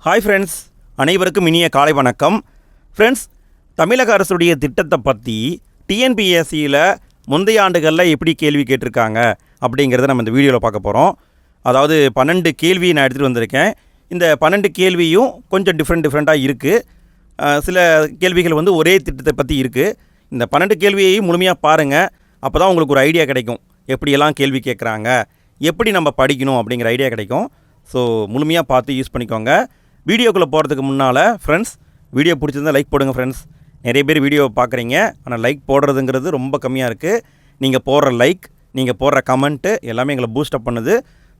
Hi friends, அனைவருக்கும் இனிய காலை வணக்கம். ஃப்ரெண்ட்ஸ், தமிழக அரசுடைய திட்டத்தை பற்றி டிஎன்பிஎஸ்சியில் முந்தைய ஆண்டுகளில் எப்படி கேள்வி கேட்டிருக்காங்க அப்படிங்கிறத நம்ம இந்த வீடியோவில் பார்க்க போகிறோம். அதாவது 12 கேள்வி நான் எடுத்துகிட்டு வந்திருக்கேன். இந்த 12 கேள்வியும் கொஞ்சம் டிஃப்ரெண்ட்டாக இருக்குது. சில கேள்விகள் ஒரே திட்டத்தை பற்றி இருக்குது. இந்த 12 கேள்வியையும் முழுமையாக பாருங்கள். அப்போ தான் உங்களுக்கு ஒரு ஐடியா கிடைக்கும், எப்படியெல்லாம் கேள்வி கேட்குறாங்க, எப்படி நம்ம படிக்கணும் அப்படிங்கிற ஐடியா கிடைக்கும். ஸோ முழுமையாக பார்த்து யூஸ் பண்ணிக்கோங்க. வீடியோக்குள்ளே போகிறதுக்கு முன்னால் ஃப்ரெண்ட்ஸ், வீடியோ பிடிச்சிருந்தால் லைக் போடுங்க ஃப்ரெண்ட்ஸ். நிறைய பேர் வீடியோவை பார்க்குறீங்க, ஆனால் லைக் போடுறதுங்கிறது ரொம்ப கம்மியாக இருக்குது. நீங்கள் போடுற லைக், நீங்கள் போடுற கமெண்ட்டு எல்லாமே எங்களை பூஸ்டப் பண்ணுது.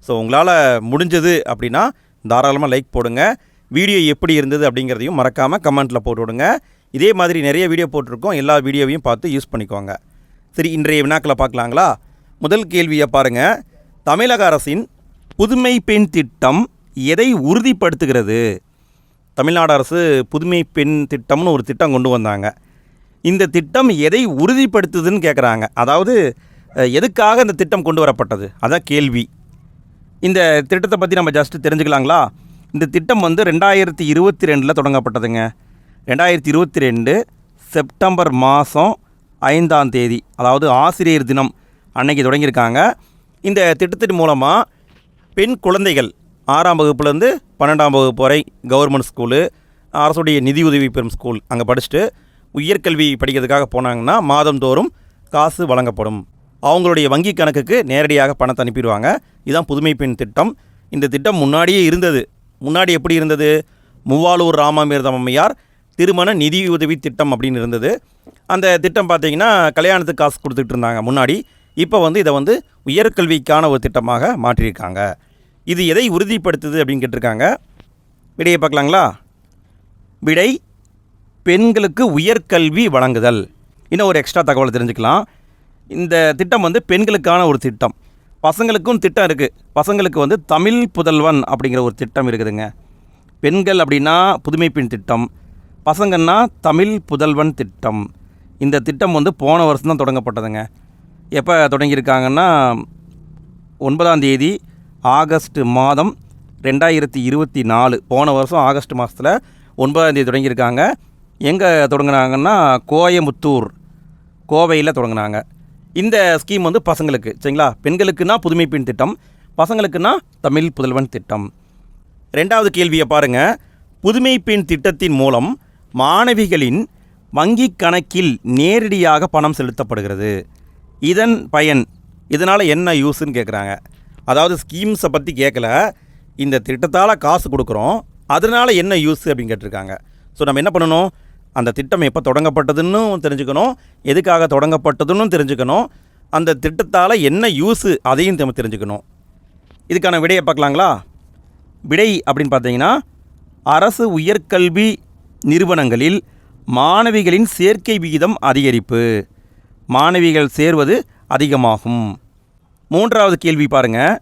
ஸோ உங்களால் முடிஞ்சது அப்படின்னா தாராளமாக லைக் போடுங்க. வீடியோ எப்படி இருந்தது அப்படிங்கிறதையும் மறக்காமல் கமெண்ட்டில் போட்டு விடுங்க. இதே மாதிரி நிறைய வீடியோ போட்டிருக்கோம், எல்லா வீடியோவையும் பார்த்து யூஸ் பண்ணிக்கோங்க. சரி, இன்றைய வினாக்களை பார்க்கலாங்களா? முதல் கேள்வியை பாருங்கள். தமிழக அரசின் புதுமை பெண் திட்டம் எதை உறுதிப்படுத்துகிறது? தமிழ்நாடு அரசு புதுமை பெண் திட்டம்னு ஒரு திட்டம் கொண்டு வந்தாங்க. இந்த திட்டம் எதை உறுதிப்படுத்துதுன்னு கேட்குறாங்க. அதாவது எதுக்காக இந்த திட்டம் கொண்டு வரப்பட்டது, அதான் கேள்வி. இந்த திட்டத்தை பற்றி நம்ம ஜஸ்ட்டு தெரிஞ்சுக்கலாங்களா? இந்த திட்டம் 2022 தொடங்கப்பட்டதுங்க. 2022 செப்டம்பர் மாதம் 5ஆம் தேதி, அதாவது ஆசிரியர் தினம் அன்னைக்கு தொடங்கியிருக்காங்க. இந்த திட்டத்தின் மூலமாக பெண் குழந்தைகள் 6ஆம் வகுப்புலேருந்து 12ஆம் வகுப்பு வரை கவர்மெண்ட் ஸ்கூலு, அரசுடைய நிதியுதவி பெறும் ஸ்கூல் அங்கே படிச்சுட்டு உயர்கல்வி படிக்கிறதுக்காக போனாங்கன்னா மாதந்தோறும் காசு வழங்கப்படும். அவங்களுடைய வங்கி கணக்குக்கு நேரடியாக பணத்தை அனுப்பிடுவாங்க. இதுதான் புதுமை பெண் திட்டம். இந்த திட்டம் முன்னாடியே இருந்தது. முன்னாடி எப்படி இருந்தது? மூவாலூர் ராமாமிர்தம் அம்மையார் திருமண நிதியுதவி திட்டம் அப்படின்னு இருந்தது. அந்த திட்டம் பார்த்திங்கன்னா கல்யாணத்துக்கு காசு கொடுத்துட்டு இருந்தாங்க முன்னாடி. இப்போ இதை உயர்கல்விக்கான ஒரு திட்டமாக மாற்றியிருக்காங்க. இது எதை உறுதிப்படுத்துது அப்படின்னு கேட்டிருக்காங்க. விடையை பார்க்கலாங்களா? விடை, பெண்களுக்கு உயர்கல்வி வழங்குதல். இன்னும் ஒரு எக்ஸ்ட்ரா தகவலை தெரிஞ்சுக்கலாம். இந்த திட்டம் பெண்களுக்கான ஒரு திட்டம். பசங்களுக்கும் திட்டம் இருக்குது. பசங்களுக்கு தமிழ் புதல்வன் அப்படிங்கிற ஒரு திட்டம் இருக்குதுங்க. பெண்கள் அப்படின்னா புதுமை பெண் திட்டம், பசங்கன்னா தமிழ் புதல்வன் திட்டம். இந்த திட்டம் போன வருஷம் தான் தொடங்கப்பட்டதுங்க. எப்போ தொடங்கியிருக்காங்கன்னா 9ஆம் தேதி ஆகஸ்ட் மாதம் 2024, போன வருஷம் ஆகஸ்ட் மாதத்தில் 9ஆம் தேதி தொடங்கியிருக்காங்க. எங்கே தொடங்கினாங்கன்னா கோயமுத்தூர், கோவையில் தொடங்கினாங்க. இந்த ஸ்கீம் பசங்களுக்கு, சரிங்களா? பெண்களுக்குன்னா புதுமை பெண் திட்டம், பசங்களுக்குன்னா தமிழ் புதல்வன் திட்டம். 2வது கேள்வியை பாருங்கள். புதுமை பெண் திட்டத்தின் மூலம் மாணவிகளின் வங்கி கணக்கில் நேரடியாக பணம் செலுத்தப்படுகிறது. இதன் பயன், இதனால் என்ன யூஸ்ன்னு கேட்குறாங்க. அதாவது ஸ்கீம்ஸை பற்றி கேட்கல, இந்த திட்டத்தால் காசு கொடுக்குறோம், அதனால் என்ன யூஸ் அப்படின்னு கேட்டிருக்காங்க. ஸோ நம்ம என்ன பண்ணணும்? அந்த திட்டம் எப்போ தொடங்கப்பட்டதுன்னு தெரிஞ்சுக்கணும், எதுக்காக தொடங்கப்பட்டதுன்னு தெரிஞ்சுக்கணும், அந்த திட்டத்தால் என்ன யூஸு அதையும் நம்ம தெரிஞ்சுக்கணும். இதுக்கான விடையை பார்க்கலாங்களா? விடை அப்படின்னு பார்த்தீங்கன்னா, அரசு உயர்கல்வி நிறுவனங்களில் மாணவிகளின் சேர்க்கை விகிதம் அதிகரிப்பு, மாணவிகள் சேர்வது அதிகமாகும். 3வது கேள்வி பாருங்கள்.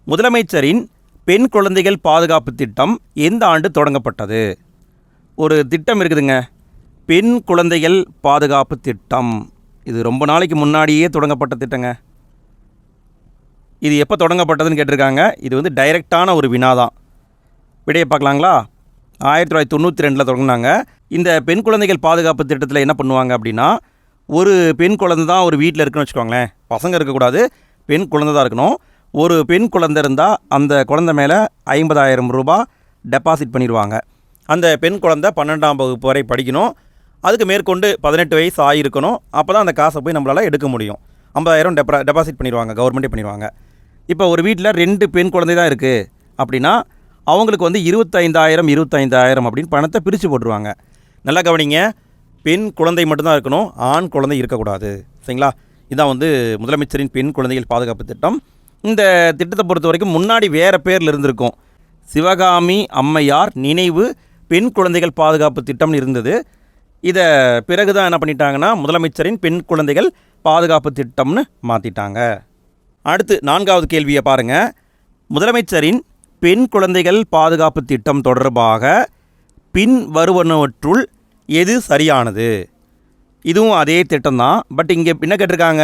முதலமைச்சரின் பெண் குழந்தைகள் பாதுகாப்பு திட்டம் எந்த ஆண்டு தொடங்கப்பட்டது? ஒரு திட்டம் இருக்குதுங்க, பெண் குழந்தைகள் பாதுகாப்பு திட்டம். இது ரொம்ப நாளைக்கு முன்னாடியே தொடங்கப்பட்ட திட்டங்க. இது எப்போ தொடங்கப்பட்டதுன்னு கேட்டிருக்காங்க. இது டைரெக்டான ஒரு வினா தான். விடையை பார்க்கலாங்களா? 1992 தொடங்கினாங்க. இந்த பெண் குழந்தைகள் பாதுகாப்பு திட்டத்தில் என்ன பண்ணுவாங்க அப்படின்னா, ஒரு பெண் குழந்தை தான் ஒரு வீட்டில் இருக்குன்னு வச்சுக்கோங்களேன். பசங்க இருக்கக்கூடாது, பெண் குழந்தை தான் இருக்கணும். ஒரு பெண் குழந்தை இருந்தால் அந்த குழந்தை மேலே 50,000 ரூபாய் டெபாசிட் பண்ணிடுவாங்க. அந்த பெண் குழந்தை 12ஆம் வகுப்பு வரை படிக்கணும். அதுக்கு மேற்கொண்டு 18 வயசு ஆகியிருக்கணும். அப்போ தான் அந்த காசை போய் நம்மளால் எடுக்க முடியும். 50,000 டெபாசிட் பண்ணிடுவாங்க, கவர்மெண்ட்டே பண்ணிடுவாங்க. இப்போ ஒரு வீட்டில் 2 பெண் குழந்தை தான் இருக்குது அப்படின்னா அவங்களுக்கு 25,000 அப்படின்னு பணத்தை பிரித்து போட்டுருவாங்க. நல்லா கவனிங்க, பெண் குழந்தை மட்டும்தான் இருக்கணும், ஆண் குழந்தை இருக்கக்கூடாது, சரிங்களா? இதான் முதலமைச்சரின் பெண் குழந்தைகள் பாதுகாப்பு திட்டம். இந்த திட்டத்தை பொறுத்த வரைக்கும் முன்னாடி வேறு பேரில் இருந்திருக்கும். சிவகாமி அம்மையார் நினைவு பெண் குழந்தைகள் பாதுகாப்பு திட்டம்னு இருந்தது. இதை பிறகு தான் என்ன பண்ணிட்டாங்கன்னா முதலமைச்சரின் பெண் குழந்தைகள் பாதுகாப்பு திட்டம்னு மாற்றிட்டாங்க. அடுத்து 4வது கேள்வியை பாருங்கள். முதலமைச்சரின் பெண் குழந்தைகள் பாதுகாப்பு திட்டம் தொடர்பாக பின் வருவனவற்றுள் எது சரியானது? இதுவும் அதே திட்டம் தான், பட் இங்கே என்ன கேட்டிருக்காங்க,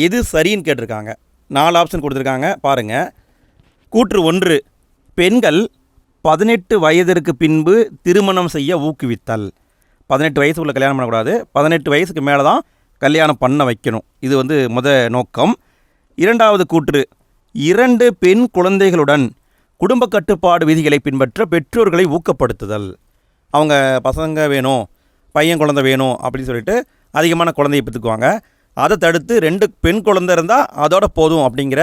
எது சரின்னு கேட்டிருக்காங்க. 4 ஆப்ஷன் கொடுத்துருக்காங்க பாருங்கள். கூற்று 1, பெண்கள் 18 வயதிற்கு பின்பு திருமணம் செய்ய ஊக்குவித்தல். 18 வயசுக்குள்ளே கல்யாணம் பண்ணக்கூடாது, 18 வயசுக்கு மேலே தான் கல்யாணம் பண்ண வைக்கணும். இது நோக்கம். இரண்டாவது கூற்று, 2 பெண் குழந்தைகளுடன் குடும்ப கட்டுப்பாடு விதிகளை பின்பற்ற பெற்றோர்களை ஊக்கப்படுத்துதல். அவங்க பசங்க வேணும், பையன் குழந்தை வேணும் அப்படின்னு சொல்லிட்டு அதிகமான குழந்தையை பெற்றுக்குவாங்க. அதை தடுத்து 2 பெண் குழந்தை இருந்தால் அதோட போதும் அப்படிங்கிற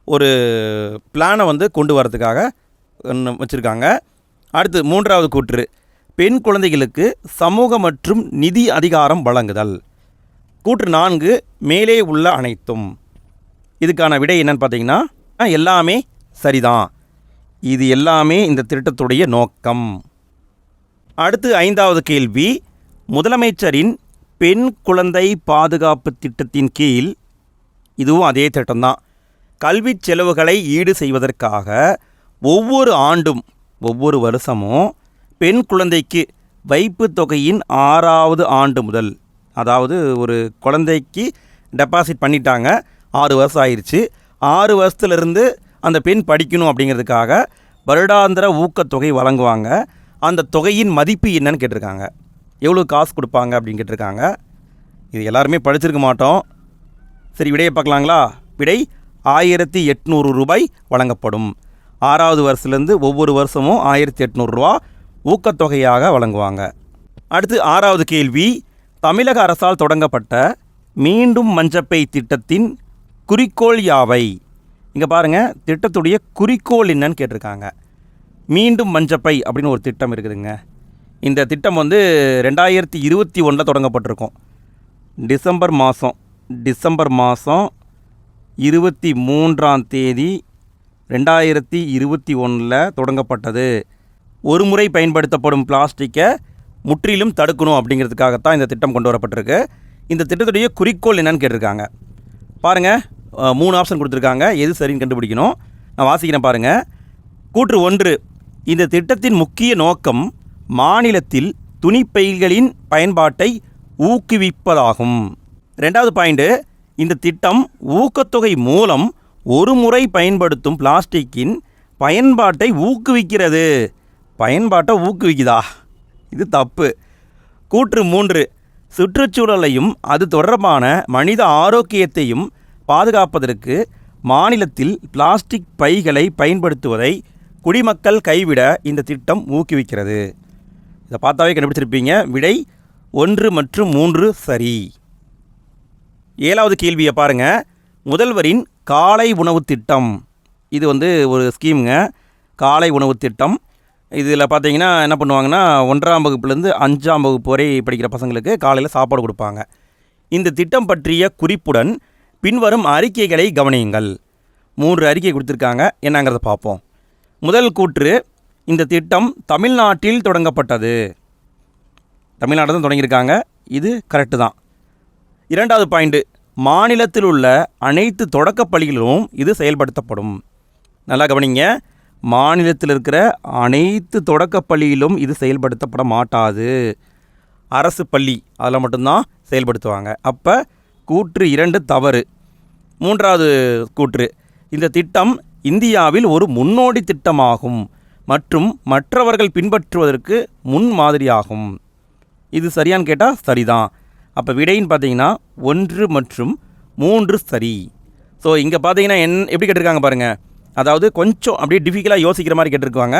ஒரு பிளானை கொண்டு வரதுக்காக வச்சுருக்காங்க. அடுத்து மூன்றாவது கூற்று, பெண் குழந்தைகளுக்கு சமூக மற்றும் நிதி அதிகாரம் வழங்குதல். கூற்று 4, மேலே உள்ள அனைத்தும். இதுக்கான விடை என்னன்னு பார்த்தீங்கன்னா எல்லாமே சரிதான். இது எல்லாமே இந்த திட்டத்துடைய நோக்கம். அடுத்து 5வது கேள்வி, முதலமைச்சரின் பெண் குழந்தை பாதுகாப்பு திட்டத்தின் கீழ், இதுவும் அதே திட்டம்தான், கல்வி செலவுகளை ஈடு செய்வதற்காக ஒவ்வொரு ஆண்டும் ஒவ்வொரு வருஷமும் பெண் குழந்தைக்கு வைப்பு தொகையின் 6வது ஆண்டு முதல், அதாவது ஒரு குழந்தைக்கு டெபாசிட் பண்ணிட்டாங்க, 6 வருஷம் ஆயிடுச்சு, 6 வருஷத்துலேருந்து அந்த பெண் படிக்கணும் அப்படிங்கிறதுக்காக வருடாந்திர ஊக்கத்தொகை வழங்குவாங்க. அந்த தொகையின் மதிப்பு என்னன்னு கேட்டிருக்காங்க. எவ்வளோ காசு கொடுப்பாங்க அப்படின்னு கேட்டிருக்காங்க. இது எல்லாருமே படிச்சிருக்க மாட்டோம். சரி, விடையை பார்க்கலாங்களா? விடை 1800 ரூபாய் வழங்கப்படும். 6வது வருஷத்துலேருந்து ஒவ்வொரு வருஷமும் 1800 ரூபா ஊக்கத்தொகையாக வழங்குவாங்க. அடுத்து 6வது கேள்வி, தமிழக அரசால் தொடங்கப்பட்ட மீண்டும் மஞ்சப்பை திட்டத்தின் குறிக்கோள் யாவை? இங்கே பாருங்கள், திட்டத்துடைய குறிக்கோள் என்னன்னு கேட்டிருக்காங்க. மீண்டும் மஞ்சப்பை அப்படின்னு ஒரு திட்டம் இருக்குதுங்க. இந்த திட்டம் 2021 தொடங்கப்பட்டிருக்கும். டிசம்பர் மாதம் 23ஆம் தேதி 2021 தொடங்கப்பட்டது. ஒரு முறை பயன்படுத்தப்படும் பிளாஸ்டிக்கை முற்றிலும் தடுக்கணும் அப்படிங்கிறதுக்காகத்தான் இந்த திட்டம் கொண்டு வரப்பட்டிருக்கு. இந்த திட்டத்துடைய குறிக்கோள் என்னன்னு கேட்டிருக்காங்க. பாருங்கள், 3 ஆப்ஷன் கொடுத்துருக்காங்க, எது சரின்னு கண்டுபிடிக்கணும். நான் வாசிக்கிறேன் பாருங்கள். கூற்று 1, இந்த திட்டத்தின் முக்கிய நோக்கம் மாநிலத்தில் துணிப்பைகளின் பயன்பாட்டை ஊக்குவிப்பதாகும். 2வது பாயிண்ட்டு, இந்த திட்டம் ஊக்கத்தொகை மூலம் ஒரு முறை பயன்படுத்தும் பிளாஸ்டிக்கின் பயன்பாட்டை ஊக்குவிக்கிறது. பயன்பாட்டை ஊக்குவிக்குதா? இது தப்பு. கூற்று 3, சுற்றுச்சூழலையும் அது தொடர்பான மனித ஆரோக்கியத்தையும் பாதுகாப்பதற்கு மாநிலத்தில் பிளாஸ்டிக் பைகளை பயன்படுத்துவதை குடிமக்கள் கைவிட இந்த திட்டம் ஊக்குவிக்கிறது. இதை பார்த்தாவே கண்டுபிடிச்சிருப்பீங்க. விடை 1 மற்றும் 3 சரி. 7வது கேள்வியை பாருங்கள். முதல்வரின் காலை உணவு திட்டம். இது ஒரு ஸ்கீமுங்க, காலை உணவு திட்டம். இதில் பார்த்தீங்கன்னா என்ன பண்ணுவாங்கன்னா, 1ஆம் வகுப்புலேருந்து 5ஆம் வகுப்பு வரை படிக்கிற பசங்களுக்கு காலையில் சாப்பாடு கொடுப்பாங்க. இந்த திட்டம் பற்றிய குறிப்புடன் பின்வரும் அறிக்கைகளை கவனியுங்கள். 3 அறிக்கை கொடுத்துருக்காங்க, என்னங்கிறத பார்ப்போம். முதல் கூற்று, இந்த திட்டம் தமிழ்நாட்டில் தொடங்கப்பட்டது. தமிழ்நாட்டில் தான் தொடங்கியிருக்காங்க, இது கரெக்டு தான். 2வது பாயிண்ட்டு, மாநிலத்தில் உள்ள அனைத்து தொடக்கப் பள்ளிகளிலும் இது செயல்படுத்தப்படும். நல்லா கவனிங்க, மாநிலத்தில் இருக்கிற அனைத்து தொடக்கப் பள்ளியிலும் இது செயல்படுத்தப்பட மாட்டாது. அரசு பள்ளி அதில் மட்டும்தான் செயல்படுத்துவாங்க. அப்போ கூற்று 2 தவறு. 3வது கூற்று, இந்த திட்டம் இந்தியாவில் ஒரு முன்னோடி திட்டமாகும் மற்றும் மற்றவர்கள் பின்பற்றுவதற்கு முன்மாதிரியாகும். இது சரியான்னு கேட்டால் சரிதான். அப்போ விடைன்னு பார்த்தீங்கன்னா 1 மற்றும் 3 சரி. ஸோ இங்கே பார்த்தீங்கன்னா எப்படி கேட்டிருக்காங்க பாருங்கள். அதாவது கொஞ்சம் அப்படியே டிஃபிகல்ட்டாக யோசிக்கிற மாதிரி கேட்டிருக்காங்க.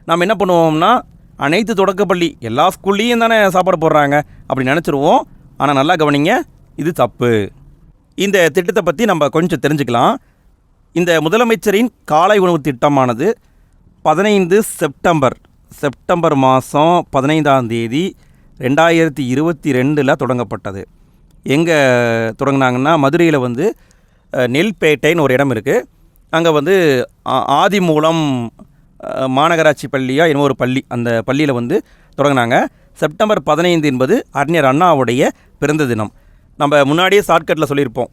நம்ம என்ன பண்ணுவோம்னா, அனைத்து தொடக்கப்பள்ளி எல்லா ஸ்கூல்லையும் தானே சாப்பாடு போடுறாங்க அப்படி நினச்சிருவோம். ஆனால் நல்லா கவனிங்க, இது தப்பு. இந்த திட்டத்தை பற்றி நம்ம கொஞ்சம் தெரிஞ்சுக்கலாம். இந்த முதலமைச்சரின் காலை உணவு திட்டமானது 15 செப்டம்பர் மாதம் 15ஆம் தேதி 2022 தொடங்கப்பட்டது. எங்கே தொடங்கினாங்கன்னா, மதுரையில் நெல்பேட்டைன்னு ஒரு இடம் இருக்குது. அங்கே ஆதிமூலம் மாநகராட்சி பள்ளியா என்னமோ ஒரு பள்ளி, அந்த பள்ளியில் தொடங்கினாங்க. செப்டம்பர் 15 என்பது அறிஞர் அண்ணாவுடைய பிறந்த தினம். நம்ம முன்னாடியே ஷார்ட்கட்டில் சொல்லியிருப்போம்,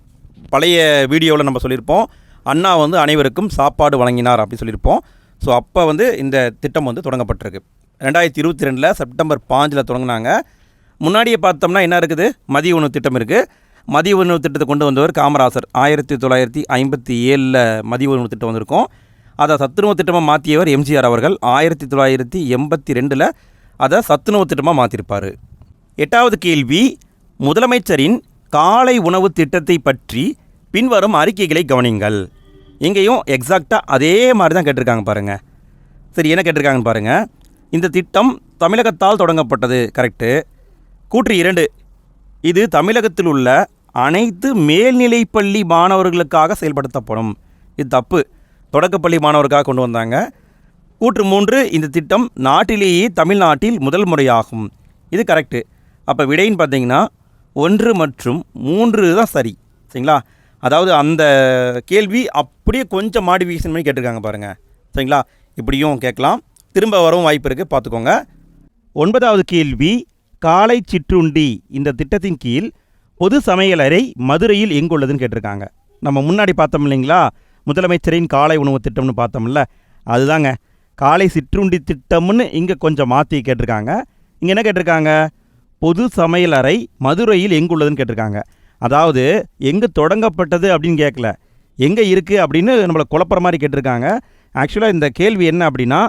பழைய வீடியோவில் நம்ம சொல்லியிருப்போம், அண்ணா அனைவருக்கும் சாப்பாடு வழங்கினார் அப்படி சொல்லியிருப்போம். ஸோ அப்போ இந்த திட்டம் தொடங்கப்பட்டிருக்கு. 2022 செப்டம்பர் 5 தொடங்கினாங்க. முன்னாடியே பார்த்தோம்னா என்ன இருக்குது, மதிய உணவு திட்டம் இருக்குது. மதிய உணவு திட்டத்தை கொண்டு வந்தவர் காமராசர். 1957 மதிய உணவு திட்டம் வந்திருக்கும். அதை சத்துணவு திட்டமாக மாற்றியவர் எம்ஜிஆர் அவர்கள் 1982 அதை சத்துணவு திட்டமாக மாற்றிருப்பார். 8வது கேள்வி, முதலமைச்சரின் காலை உணவு திட்டத்தை பற்றி பின்வரும் அறிக்கைகளை கவனிங்கள். இங்கேயும் எக்ஸாக்டாக அதே மாதிரி தான் கேட்டிருக்காங்க பாருங்கள். சரி, என்ன கேட்டிருக்காங்கன்னு பாருங்கள். இந்த திட்டம் தமிழகத்தால் தொடங்கப்பட்டது, கரெக்டு. கூற்று 2, இது தமிழகத்தில் உள்ள அனைத்து மேல்நிலைப்பள்ளி மாணவர்களுக்காக செயல்படுத்தப்படும். இது தப்பு, தொடக்கப்பள்ளி மாணவருக்காக கொண்டு வந்தாங்க. கூற்று 3, இந்த திட்டம் நாட்டிலேயே தமிழ்நாட்டில் முதல் முறையாகும். இது கரெக்டு. அப்போ விடைன்னு பார்த்தீங்கன்னா 1 மற்றும் 3 தான் சரி. சரிங்களா? அதாவது அந்த கேள்வி அப்படியே கொஞ்சம் மாடிஃபிகேஷன் பண்ணி கேட்டிருக்காங்க பாருங்கள். சரிங்களா? இப்படியும் கேட்கலாம், திரும்ப வரவும் வாய்ப்பு இருக்குது, பார்த்துக்கோங்க. 9வது கேள்வி, காலை சிற்றுண்டி இந்த திட்டத்தின் கீழ் பொது சமையலறை மதுரையில் எங்குள்ளதுன்னு கேட்டிருக்காங்க. நம்ம முன்னாடி பார்த்தோம் இல்லைங்களா, முதலமைச்சரின் காலை உணவு திட்டம்னு பார்த்தோம்ல, அதுதாங்க காலை சிற்றுண்டி திட்டம்னு இங்கே கொஞ்சம் மாற்றி கேட்டிருக்காங்க. இங்கே என்ன கேட்டிருக்காங்க, பொது சமையலறை மதுரையில் எங்குள்ளதுன்னு கேட்டிருக்காங்க. அதாவது எங்கே தொடங்கப்பட்டது அப்படின்னு கேட்கல, எங்கே இருக்குது அப்படின்னு நம்மளை குழப்பற மாதிரி கேட்டிருக்காங்க. ஆக்சுவலாக இந்த கேள்வி என்ன அப்படின்னா,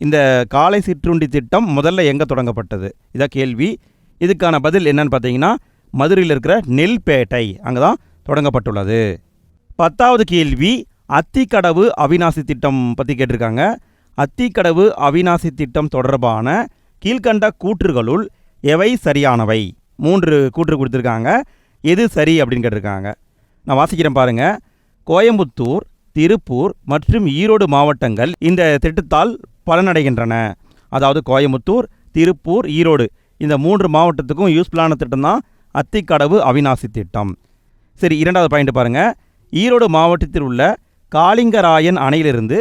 இந்த காலை சிற்றுண்டி திட்டம் முதல்ல எங்கே தொடங்கப்பட்டது, இதான் கேள்வி. இதுக்கான பதில் என்னன்னு பார்த்தீங்கன்னா, மதுரையில் இருக்கிற நெல்பேட்டை, அங்கே தான் தொடங்கப்பட்டுள்ளது. 10வது கேள்வி, அத்திக்கடவு அவிநாசி திட்டம் பற்றி கேட்டிருக்காங்க. அத்திக்கடவு அவிநாசி திட்டம் தொடர்பான கீழ்கண்ட கூற்றுகளுள் எவை சரியானவை? 3 கூற்று கொடுத்துருக்காங்க. எது சரி அப்படின்னு கேட்டிருக்காங்க. நான் வாசிக்கிறேன் பாருங்கள். கோயம்புத்தூர், திருப்பூர் மற்றும் ஈரோடு மாவட்டங்கள் இந்த திட்டத்தால் பலனடைகின்றன. அதாவது கோயம்புத்தூர், திருப்பூர், ஈரோடு இந்த 3 மாவட்டத்துக்கும் யூஸ்ஃபுல்லான திட்டம் தான் அத்திக்கடவு அவிநாசி திட்டம். சரி, 2வது பாயிண்ட் பாருங்கள். ஈரோடு மாவட்டத்தில் உள்ள காளிங்கராயன் அணையிலிருந்து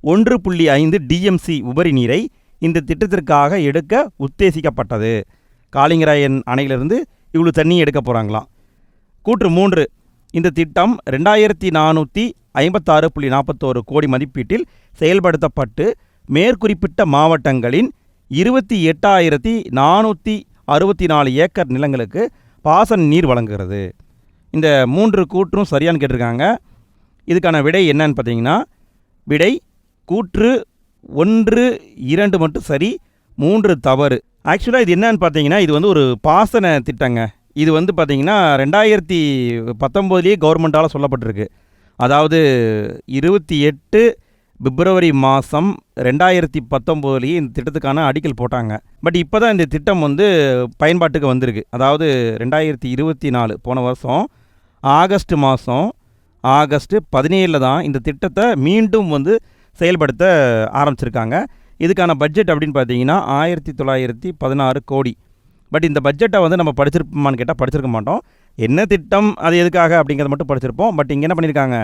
1.5 டிஎம்சி உபரி நீரை இந்த திட்டத்திற்காக எடுக்க உத்தேசிக்கப்பட்டது. காளிங்கராயன் அணையிலிருந்து இவ்வளோ தண்ணி எடுக்க போகிறாங்களாம். கூற்று 3, இந்த திட்டம் 2456.41 கோடி மதிப்பீட்டில் செயல்படுத்தப்பட்டு மேற்குறிப்பிட்ட மாவட்டங்களின் 28,464 ஏக்கர் நிலங்களுக்கு பாசன நீர் வழங்குகிறது. இந்த 3 கூற்றும் சரியானு கேட்டிருக்காங்க. இதுக்கான விடை என்னன்னு பார்த்தீங்கன்னா, விடை கூற்று 1, 2 மட்டும் சரி, 3 தவறு. ஆக்சுவலாக இது என்னன்னு பார்த்தீங்கன்னா, இது வந்து ஒரு பாசன திட்டங்க. இது வந்து பார்த்தீங்கன்னா 2019 கவர்மெண்ட்டால் சொல்லப்பட்டிருக்கு. அதாவது 28 பிப்ரவரி மாதம் 2019 இந்த திட்டத்துக்கான அடிக்கல் போட்டாங்க. பட் இப்போ தான் இந்த திட்டம் வந்து பயன்பாட்டுக்கு வந்திருக்கு. அதாவது 2024 போன வருஷம் ஆகஸ்ட் மாதம் ஆகஸ்ட் 17 தான் இந்த திட்டத்தை மீண்டும் வந்து செயல்படுத்த ஆரம்பிச்சிருக்காங்க. இதுக்கான பட்ஜெட் அப்படின்னு பார்த்தீங்கன்னா 1916 கோடி. பட் இந்த பட்ஜெட்டை வந்து நம்ம படிச்சிருப்போமான்னு கேட்டால் படிச்சிருக்க மாட்டோம். என்ன திட்டம், அது எதுக்காக அப்படிங்கிறத மட்டும் படிச்சிருப்போம். பட் இங்கே என்ன பண்ணியிருக்காங்க,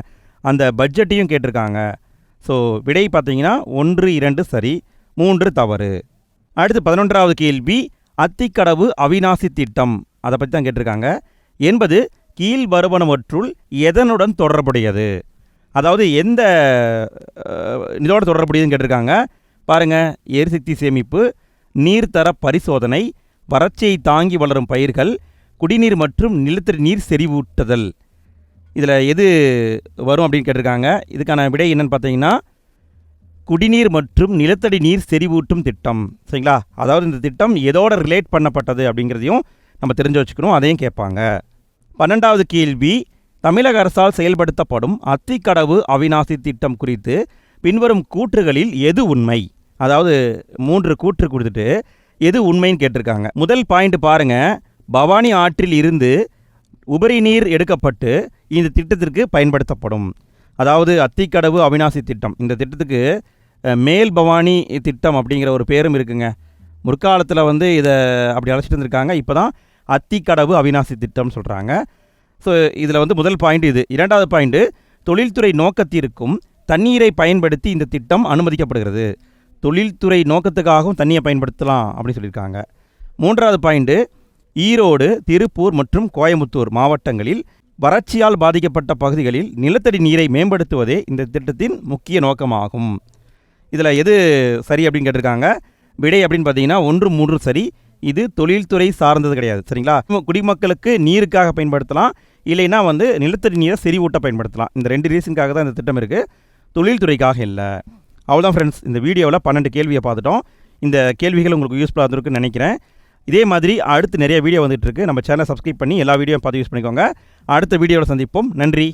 அந்த பட்ஜெட்டையும் கேட்டிருக்காங்க. ஸோ விடை பார்த்தீங்கன்னா 1, 2 சரி, 3 தவறு. அடுத்து 11வது கேள்வி, அத்திக்கடவு அவிநாசி திட்டம் அதை பற்றி தான் கேட்டிருக்காங்க. என்பது கீழ் வருவனவற்றுள் எதனுடன் தொடர்புடையது? அதாவது எந்த இதோட தொடர்புடையதுன்னு கேட்டிருக்காங்க. பாருங்கள், எரிசக்தி சேமிப்பு, நீர்த்தர பரிசோதனை, வறட்சியை தாங்கி வளரும் பயிர்கள், குடிநீர் மற்றும் நிலத்தடி நீர் செறிவூட்டுதல். இதில் எது வரும் அப்படின்னு கேட்டிருக்காங்க. இதுக்கான விடை என்னன்னு பார்த்தீங்கன்னா, குடிநீர் மற்றும் நிலத்தடி நீர் செறிவூட்டும் திட்டம். சரிங்களா? அதாவது இந்த திட்டம் எதோட ரிலேட் பண்ணப்பட்டது அப்படிங்கிறதையும் நம்ம தெரிஞ்சு வச்சுக்கணும், அதையும் கேட்பாங்க. 12வது கேள்வி, தமிழக அரசால் செயல்படுத்தப்படும் அத்திக்கடவு அவிநாசி திட்டம் குறித்து பின்வரும் கூற்றுகளில் எது உண்மை? அதாவது 3 கூற்று கொடுத்துட்டு எது உண்மைன்னு கேட்டிருக்காங்க. முதல் பாயிண்ட் பாருங்கள், பவானி ஆற்றில் இருந்து உபரி நீர் எடுக்கப்பட்டு இந்த திட்டத்திற்கு பயன்படுத்தப்படும். அதாவது அத்திக்கடவு அவிநாசி திட்டம், இந்த திட்டத்துக்கு மேல் பவானி திட்டம் அப்படிங்கிற ஒரு பேரும் இருக்குங்க. முற்காலத்தில் வந்து இதை அப்படி அழைச்சிட்டு இருந்திருக்காங்க. இப்போ தான் அத்திக்கடவு அவிநாசி திட்டம்னு சொல்கிறாங்க. ஸோ இதில் வந்து முதல் பாயிண்ட் இது. 2வது பாயிண்ட்டு, தொழில்துறை நோக்கத்திற்கும் தண்ணீரை பயன்படுத்தி இந்த திட்டம் அனுமதிக்கப்படுகிறது. தொழில்துறை நோக்கத்துக்காகவும் தண்ணியை பயன்படுத்தலாம் அப்படின்னு சொல்லியிருக்காங்க. 3வது பாயிண்ட்டு, ஈரோடு, திருப்பூர் மற்றும் கோயம்புத்தூர் மாவட்டங்களில் வறட்சியால் பாதிக்கப்பட்ட பகுதிகளில் நிலத்தடி நீரை மேம்படுத்துவதே இந்த திட்டத்தின் முக்கிய நோக்கமாகும். இதில் எது சரி அப்படின்னு கேட்டிருக்காங்க. விடை அப்படின்னு பார்த்தீங்கன்னா 1, 3 சரி. இது தொழில்துறை சார்ந்தது கிடையாது. சரிங்களா? குடிமக்களுக்கு நீருக்காக பயன்படுத்தலாம், இல்லைன்னா வந்து நிலத்தடி நீரை செறிவூட்ட பயன்படுத்தலாம். இந்த 2 ரீசனுக்காக தான் இந்த திட்டம் இருக்குது. தொழில்துறைக்காக இல்லை. அவ்வளோதான் ஃப்ரெண்ட்ஸ், இந்த வீடியோவில் 12 கேள்வியை பார்த்துட்டோம். இந்த கேள்விகள் உங்களுக்கு யூஸ்ஃபுல்லாக இருந்திருக்குன்னு நினைக்கிறேன். இதே மாதிரி அடுத்து நிறைய வீடியோ வந்துட்டு இருக்கு. நம்ம சேனலை சப்ஸ்கிரைப் பண்ணி எல்லா வீடியோவும் பார்த்து யூஸ் பண்ணிக்கோங்க. அடுத்த வீடியோவில் சந்திப்போம். நன்றி.